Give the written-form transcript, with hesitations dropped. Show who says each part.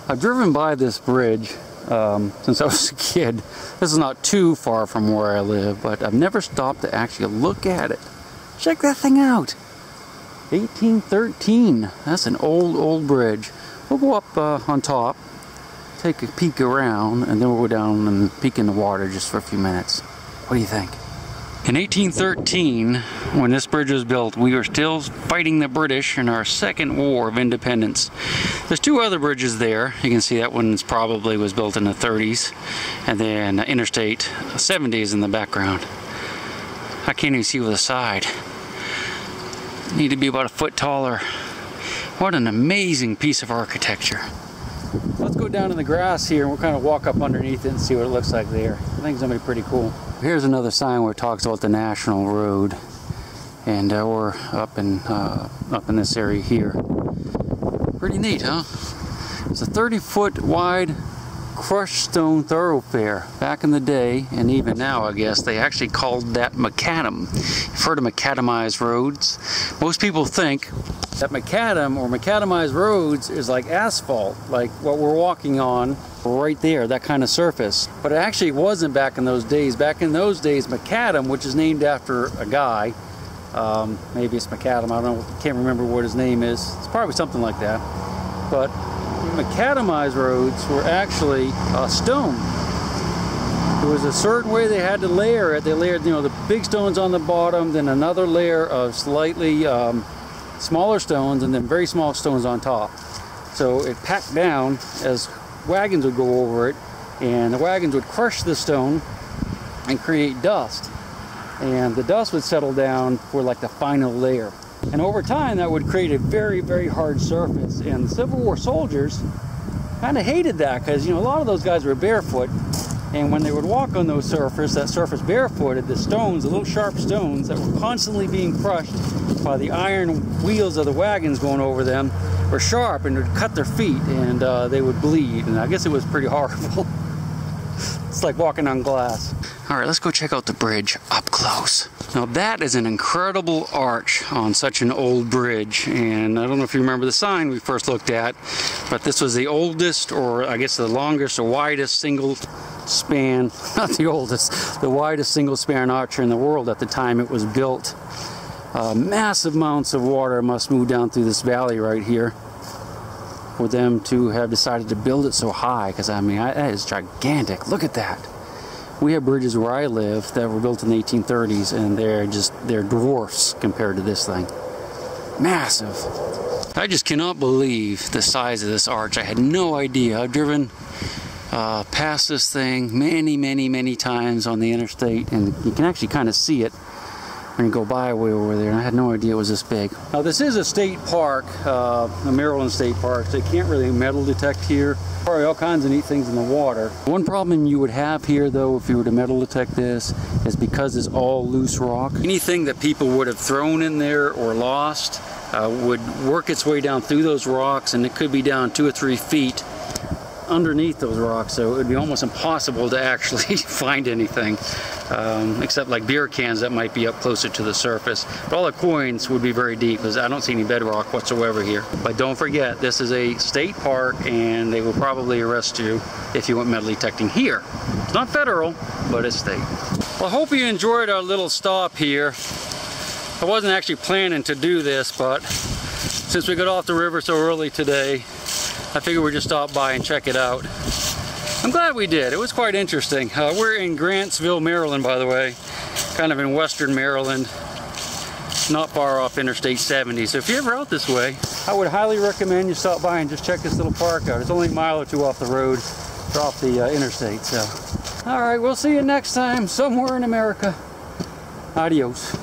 Speaker 1: I've driven by this bridge since I was a kid. This is not too far from where I live, but I've never stopped to actually look at it. Check that thing out. 1813. That's an old bridge. We'll go up on top, take a peek around, and then we'll go down and peek in the water just for a few minutes. What do you think? In 1813, when this bridge was built, we were still fighting the British in our second war of independence. There's two other bridges there. You can see that one probably was built in the 30s, and then Interstate 70 is in the background. I can't even see with the side. Need to be about a foot taller. What an amazing piece of architecture. Let's go down in the grass here and we'll kind of walk up underneath it and see what it looks like there. I think it's gonna be pretty cool. Here's another sign where it talks about the National Road, and we're up in this area here. Pretty neat, huh? It's a 30-foot wide crushed stone thoroughfare. Back in the day, and even now I guess, they actually called that macadam. You've heard of macadamized roads? Most people think that macadam or macadamized roads is like asphalt, like what we're walking on right there, that kind of surface. But it actually wasn't back in those days. Back in those days, macadam, which is named after a guy, maybe it's macadam, I don't know, can't remember what his name is. It's probably something like that. But macadamized roads were actually stone. There was a certain way they had to layer it. They layered, you know, the big stones on the bottom, then another layer of slightly smaller stones, and then very small stones on top. So it packed down as wagons would go over it, and the wagons would crush the stone and create dust. And the dust would settle down for like the final layer. And over time that would create a very, very hard surface. And the Civil War soldiers kind of hated that because, you know, a lot of those guys were barefoot. And when they would walk on those that surface barefooted, the stones, the little sharp stones that were constantly being crushed by the iron wheels of the wagons going over them were sharp and would cut their feet, and they would bleed. And I guess it was pretty horrible. It's like walking on glass. All right, let's go check out the bridge up close. Now that is an incredible arch on such an old bridge, and I don't know if you remember the sign we first looked at, but this was the oldest, or I guess the longest or widest single span, not the oldest, the widest single span arch in the world at the time it was built. Massive amounts of water must move down through this valley right here for them to have decided to build it so high, because I mean, that is gigantic. Look at that. We have bridges where I live that were built in the 1830s, and they're dwarfs compared to this thing. Massive. I just cannot believe the size of this arch. I had no idea. I've driven past this thing many times on the interstate, and you can actually kind of see it when you go by way over there, and I had no idea it was this big. Now this is a state park, a Maryland state park, so you can't really metal detect here. Probably all kinds of neat things in the water. One problem you would have here though, if you were to metal detect this, is because it's all loose rock. Anything that people would have thrown in there or lost would work its way down through those rocks, and it could be down 2 or 3 feet underneath those rocks, so it would be almost impossible to actually find anything, except like beer cans that might be up closer to the surface. But all the coins would be very deep, because I don't see any bedrock whatsoever here. But don't forget, this is a state park, and they will probably arrest you if you went metal detecting here. It's not federal, but it's state. Well, I hope you enjoyed our little stop here. I wasn't actually planning to do this, but since we got off the river so early today, I figured we'd just stop by and check it out. I'm glad we did. It was quite interesting. We're in Grantsville, Maryland, by the way, kind of in western Maryland, not far off Interstate 70. So if you're ever out this way, I would highly recommend you stop by and just check this little park out. It's only a mile or 2 off the road, or off the interstate. So, all right, we'll see you next time somewhere in America. Adios.